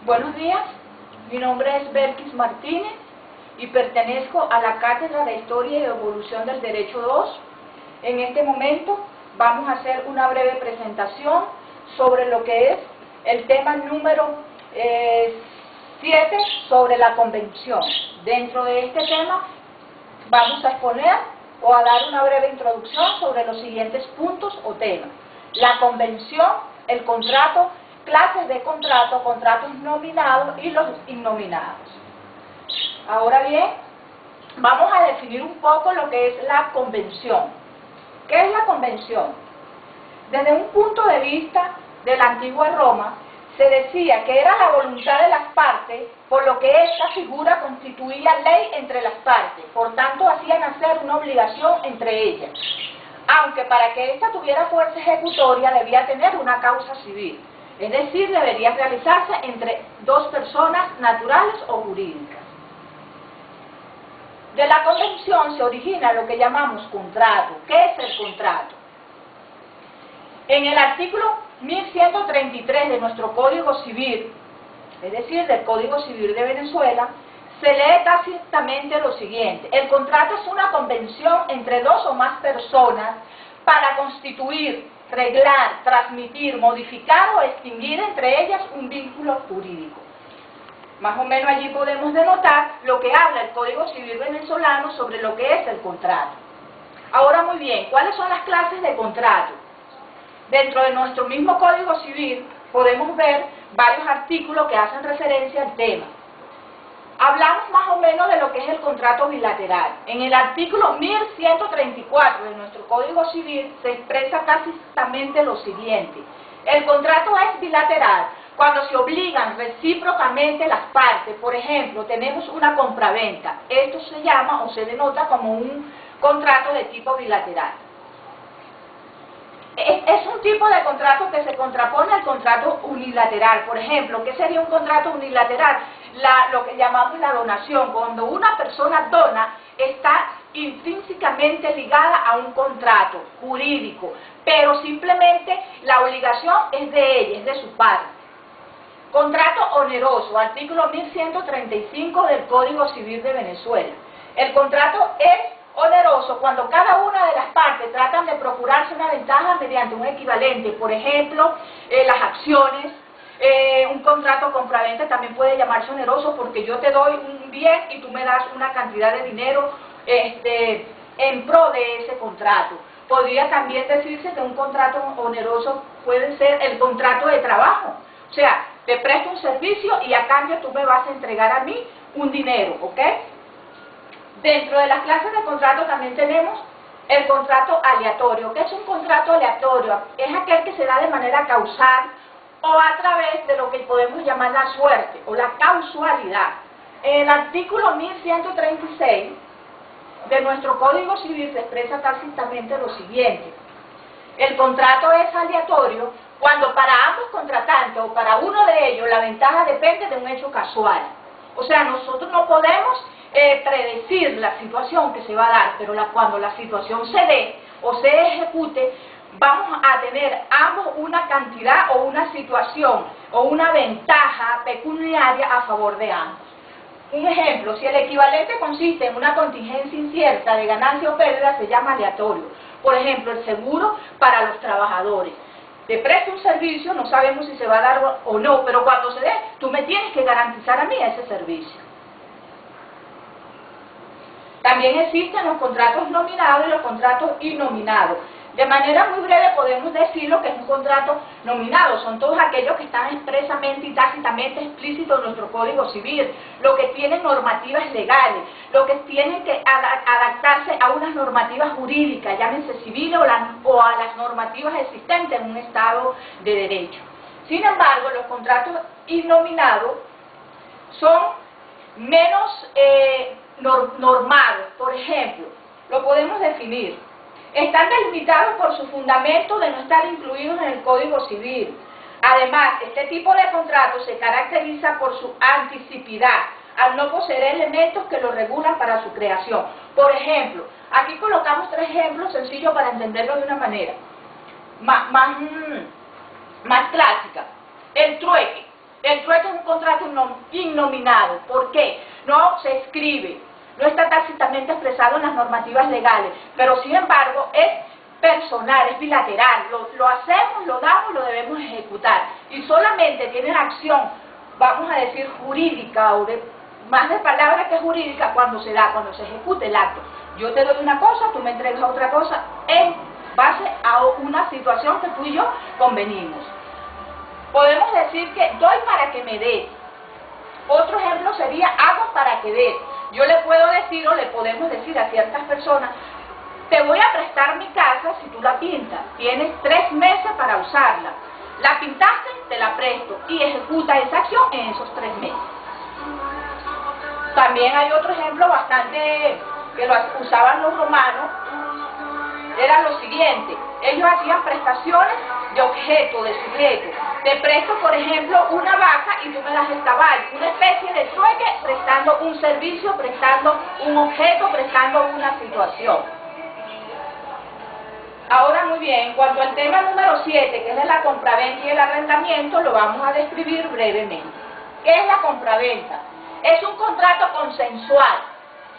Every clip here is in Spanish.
Buenos días, mi nombre es Belkis Martínez y pertenezco a la Cátedra de Historia y Evolución del Derecho 2. En este momento vamos a hacer una breve presentación sobre lo que es el tema número 7 sobre la convención. Dentro de este tema vamos a exponer o a dar una breve introducción sobre los siguientes puntos o temas: la convención, el contrato, clases de contrato, contratos nominados y los innominados. Ahora bien, vamos a definir un poco lo que es la convención. ¿Qué es la convención? Desde un punto de vista de la antigua Roma, se decía que era la voluntad de las partes, por lo que esta figura constituía ley entre las partes, por tanto hacía nacer una obligación entre ellas, aunque para que ésta tuviera fuerza ejecutoria debía tener una causa civil, es decir, debería realizarse entre dos personas naturales o jurídicas. De la convención se origina lo que llamamos contrato. ¿Qué es el contrato? En el artículo 1133 de nuestro Código Civil, es decir, del Código Civil de Venezuela, se lee tácitamente lo siguiente: el contrato es una convención entre dos o más personas para constituir, reglar, transmitir, modificar o extinguir entre ellas un vínculo jurídico. Más o menos allí podemos denotar lo que habla el Código Civil venezolano sobre lo que es el contrato. Ahora muy bien, ¿cuáles son las clases de contrato? Dentro de nuestro mismo Código Civil podemos ver varios artículos que hacen referencia al tema. Hablamos más o menos de lo que es el contrato bilateral. En el artículo 1134 de nuestro Código Civil se expresa tácitamente lo siguiente: el contrato es bilateral cuando se obligan recíprocamente las partes. Por ejemplo, tenemos una compraventa. Esto se llama o se denota como un contrato de tipo bilateral. Es un tipo de contrato que se contrapone al contrato unilateral. Por ejemplo, ¿qué sería un contrato unilateral? Lo que llamamos la donación. Cuando una persona dona, está intrínsecamente ligada a un contrato jurídico, pero simplemente la obligación es de ella, es de su parte. Contrato oneroso, artículo 1135 del Código Civil de Venezuela. El contrato es oneroso cuando cada una de las partes tratan de procurarse una ventaja mediante un equivalente. Por ejemplo, las acciones. Un contrato compraventa también puede llamarse oneroso porque yo te doy un bien y tú me das una cantidad de dinero en pro de ese contrato. Podría también decirse que un contrato oneroso puede ser el contrato de trabajo. O sea, te presto un servicio y a cambio tú me vas a entregar a mí un dinero, ¿ok? Dentro de las clases de contrato también tenemos el contrato aleatorio. ¿Qué es un contrato aleatorio? Es aquel que se da de manera causal o a través de lo que podemos llamar la suerte o la causalidad. En el artículo 1136 de nuestro Código Civil se expresa tácitamente lo siguiente: el contrato es aleatorio cuando para ambos contratantes o para uno de ellos la ventaja depende de un hecho casual. O sea, nosotros no podemos predecir la situación que se va a dar, pero cuando la situación se dé o se ejecute, vamos a tener ambos una cantidad o una situación o una ventaja pecuniaria a favor de ambos. Un ejemplo: si el equivalente consiste en una contingencia incierta de ganancia o pérdida, se llama aleatorio. Por ejemplo, el seguro para los trabajadores. Te presto un servicio, no sabemos si se va a dar o no, pero cuando se dé, tú me tienes que garantizar a mí ese servicio. También existen los contratos nominados y los contratos innominados. De manera muy breve podemos decir lo que es un contrato nominado. Son todos aquellos que están expresamente y tácitamente explícitos en nuestro Código Civil, lo que tienen normativas legales, lo que tienen que adaptarse a unas normativas jurídicas, llámense civiles o a las normativas existentes en un Estado de Derecho. Sin embargo, los contratos innominados son menos normados. Por ejemplo, lo podemos definir: están delimitados por su fundamento de no estar incluidos en el Código Civil. Además, este tipo de contrato se caracteriza por su anticipicidad, al no poseer elementos que lo regulan para su creación. Por ejemplo, aquí colocamos 3 ejemplos sencillos para entenderlo de una manera más más clásica, el trueque. El trueque es un contrato innominado. ¿Por qué? No se escribe, no está tácitamente expresado en las normativas legales, pero sin embargo es personal, es bilateral, lo hacemos, lo damos, lo debemos ejecutar, y solamente tiene acción, vamos a decir, jurídica, o más de palabra que jurídica, cuando se da, cuando se ejecute el acto. Yo te doy una cosa, tú me entregas otra cosa, en base a una situación que tú y yo convenimos. Podemos decir que doy para que me dé. Otro ejemplo sería hago para que dé. Yo le puedo decir, o le podemos decir a ciertas personas, te voy a prestar mi casa si tú la pintas. Tienes 3 meses para usarla. La pintaste, te la presto, y ejecuta esa acción en esos 3 meses. También hay otro ejemplo bastante que lo usaban los romanos. Era lo siguiente: ellos hacían prestaciones de objeto, de sujeto. Te presto, por ejemplo, una vaca y tú me das el caballo. Una especie de trueque, prestando un servicio, prestando un objeto, prestando una situación. Ahora, muy bien, en cuanto al tema número 7, que es de la compraventa y el arrendamiento, lo vamos a describir brevemente. ¿Qué es la compraventa? Es un contrato consensual,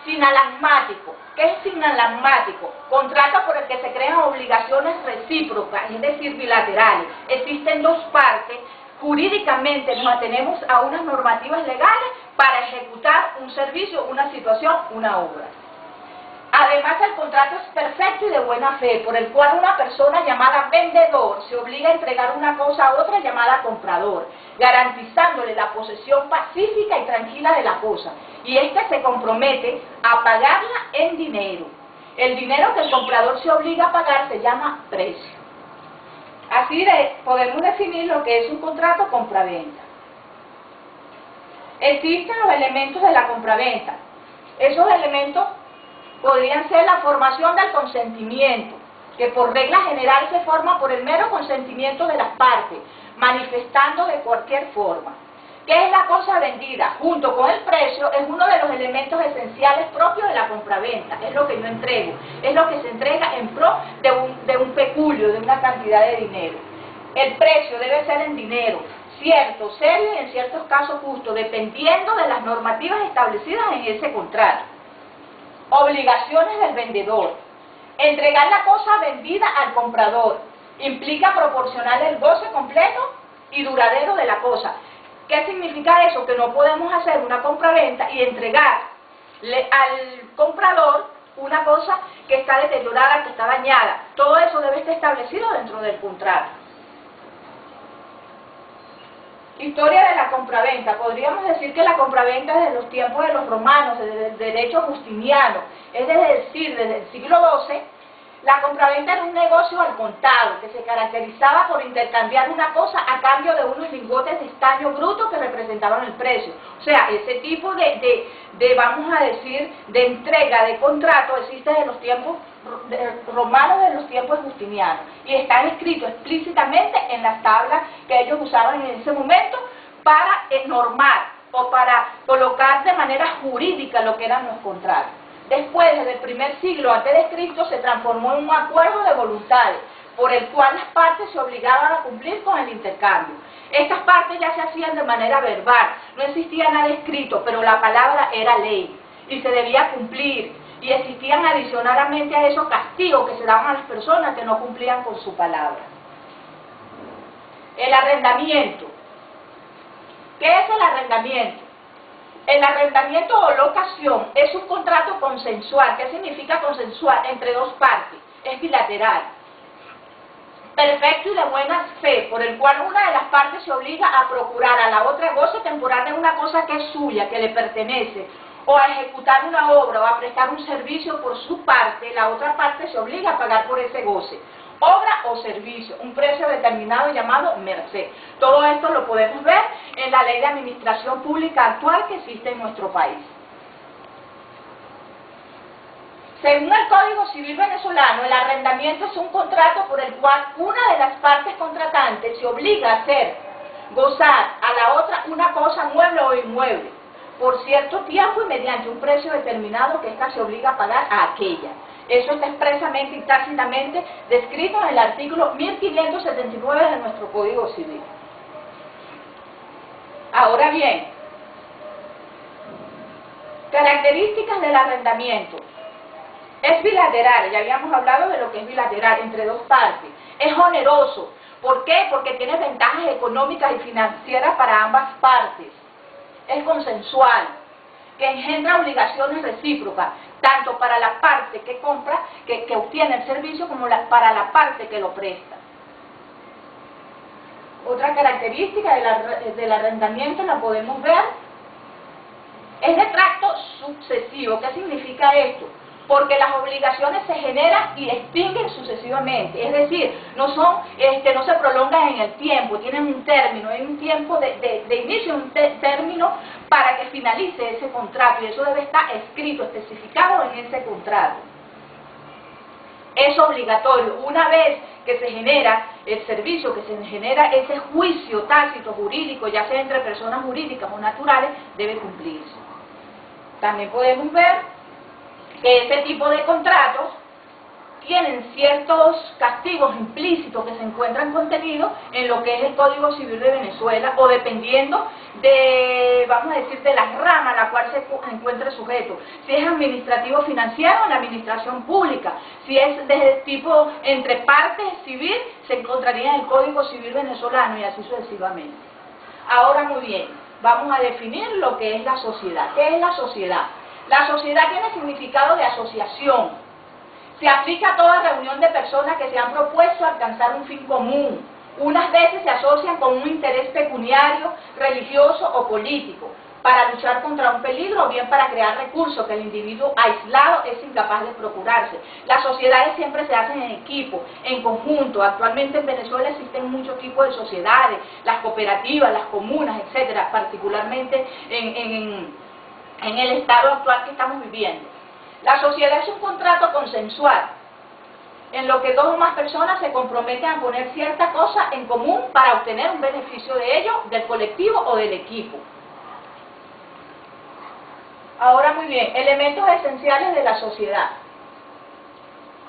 sinalagmático. ¿Qué es sinalagmático? Contrato por el que se crean obligaciones recíprocas, es decir, bilaterales. Existen 2 partes, jurídicamente nos atenemos a unas normativas legales para ejecutar un servicio, una situación, una obra. Además, el contrato es perfecto y de buena fe, por el cual una persona llamada vendedor se obliga a entregar una cosa a otra llamada comprador, garantizándole la posesión pacífica y tranquila de la cosa, y éste se compromete a pagarla en dinero. El dinero que el comprador se obliga a pagar se llama precio. Así podemos definir lo que es un contrato compraventa. Existen los elementos de la compraventa. Esos elementos podrían ser la formación del consentimiento, que por regla general se forma por el mero consentimiento de las partes, manifestando de cualquier forma. ¿Qué es la cosa vendida? Junto con el precio es uno de los elementos esenciales propios de la compraventa, es lo que yo entrego, es lo que se entrega en pro de un peculio, de una cantidad de dinero. El precio debe ser en dinero, cierto, serio y en ciertos casos justo, dependiendo de las normativas establecidas en ese contrato. Obligaciones del vendedor. Entregar la cosa vendida al comprador implica proporcionar el goce completo y duradero de la cosa. ¿Qué significa eso? Que no podemos hacer una compraventa y entregarle al comprador una cosa que está deteriorada, que está dañada. Todo eso debe estar establecido dentro del contrato. Historia de la compraventa. Podríamos decir que la compraventa desde los tiempos de los romanos, desde el derecho justiniano, es decir, desde el siglo XII, la compraventa era un negocio al contado, que se caracterizaba por intercambiar una cosa a cambio de unos lingotes de estaño bruto que representaban el precio. O sea, ese tipo vamos a decir, de entrega de contrato existe desde los tiempos romanos, de los tiempos justinianos, y están escritos explícitamente en las tablas que ellos usaban en ese momento para normar o para colocar de manera jurídica lo que eran los contratos. Después, desde el primer siglo antes de Cristo, se transformó en un acuerdo de voluntades, por el cual las partes se obligaban a cumplir con el intercambio. Estas partes ya se hacían de manera verbal, no existía nada escrito, pero la palabra era ley, y se debía cumplir, y existían adicionalmente a eso castigos que se daban a las personas que no cumplían con su palabra. El arrendamiento. ¿Qué es el arrendamiento? El arrendamiento o locación es un contrato consensual. ¿Qué significa consensual? Entre 2 partes. Es bilateral. Perfecto y de buena fe, por el cual una de las partes se obliga a procurar a la otra goce temporal de una cosa que es suya, que le pertenece, o a ejecutar una obra o a prestar un servicio por su parte. La otra parte se obliga a pagar por ese goce. Obra o servicio, un precio determinado llamado merced. Todo esto lo podemos ver en la ley de administración pública actual que existe en nuestro país. Según el Código Civil venezolano, el arrendamiento es un contrato por el cual una de las partes contratantes se obliga a hacer gozar a la otra una cosa mueble o inmueble por cierto tiempo y mediante un precio determinado que ésta se obliga a pagar a aquella. Eso está expresamente y tácitamente descrito en el artículo 1579 de nuestro Código Civil. Ahora bien, características del arrendamiento. Es bilateral, ya habíamos hablado de lo que es bilateral, entre dos partes. Es oneroso. ¿Por qué? Porque tiene ventajas económicas y financieras para ambas partes. Es consensual, que engendra obligaciones recíprocas, tanto para la parte que compra, que obtiene el servicio, como para la parte que lo presta. Otra característica del arrendamiento la podemos ver, es de tracto sucesivo. ¿Qué significa esto? Porque las obligaciones se generan y extinguen sucesivamente, es decir, no se prolongan en el tiempo, tienen un término, hay un tiempo de inicio, un término para que finalice ese contrato, y eso debe estar escrito, especificado en ese contrato. Es obligatorio. Una vez que se genera el servicio, que se genera ese juicio tácito jurídico, ya sea entre personas jurídicas o naturales, debe cumplirse. También podemos ver que ese tipo de contratos tienen ciertos castigos implícitos que se encuentran contenidos en lo que es el Código Civil de Venezuela, o dependiendo de, vamos a decir, de la rama a la cual se encuentre sujeto. Si es administrativo financiero, en la administración pública. Si es de tipo entre partes civil, se encontraría en el Código Civil venezolano, y así sucesivamente. Ahora, muy bien, vamos a definir lo que es la sociedad. ¿Qué es la sociedad? La sociedad tiene significado de asociación. Se aplica a toda reunión de personas que se han propuesto alcanzar un fin común. Unas veces se asocian con un interés pecuniario, religioso o político, para luchar contra un peligro o bien para crear recursos que el individuo aislado es incapaz de procurarse. Las sociedades siempre se hacen en equipo, en conjunto. Actualmente en Venezuela existen muchos tipos de sociedades, las cooperativas, las comunas, etcétera, particularmente en el estado actual que estamos viviendo. La sociedad es un contrato consensual, en lo que dos o más personas se comprometen a poner cierta cosa en común para obtener un beneficio de ello, del colectivo o del equipo. Ahora, muy bien, elementos esenciales de la sociedad.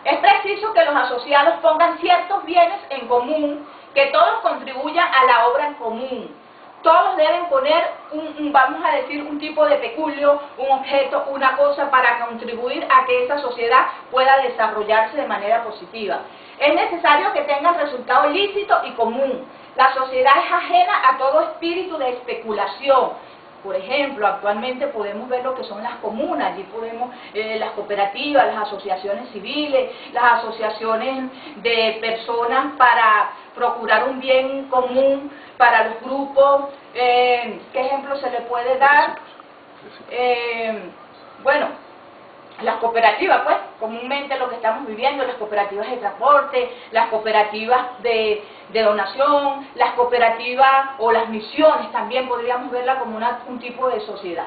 Es preciso que los asociados pongan ciertos bienes en común, que todos contribuyan a la obra en común. Todos deben poner vamos a decir, un tipo de peculio, un objeto, una cosa para contribuir a que esa sociedad pueda desarrollarse de manera positiva. Es necesario que tengan resultado lícito y común. La sociedad es ajena a todo espíritu de especulación. Por ejemplo, actualmente podemos ver lo que son las comunas, allí podemos las cooperativas, las asociaciones civiles, las asociaciones de personas para procurar un bien común para los grupos. ¿Qué ejemplo se le puede dar? Bueno, las cooperativas, pues, comúnmente lo que estamos viviendo, las cooperativas de transporte, las cooperativas de donación, las cooperativas o las misiones, también podríamos verla como un tipo de sociedad.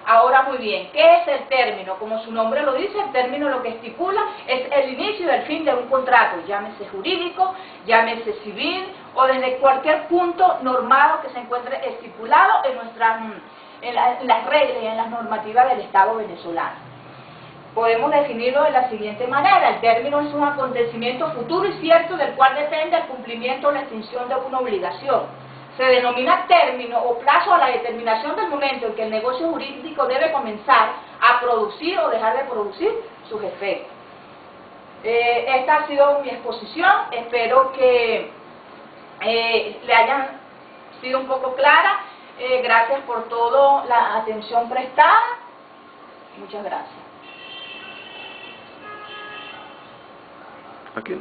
Ahora, muy bien, ¿qué es el término? Como su nombre lo dice, el término lo que estipula es el inicio y el fin de un contrato, llámese jurídico, llámese civil, o desde cualquier punto normado que se encuentre estipulado en las reglas y en las normativas del Estado venezolano. Podemos definirlo de la siguiente manera: el término es un acontecimiento futuro y cierto del cual depende el cumplimiento o la extinción de una obligación. Se denomina término o plazo a la determinación del momento en que el negocio jurídico debe comenzar a producir o dejar de producir sus efectos. Esta ha sido mi exposición, espero que le hayan sido un poco clara. Gracias por toda la atención prestada. Muchas gracias. Aquí.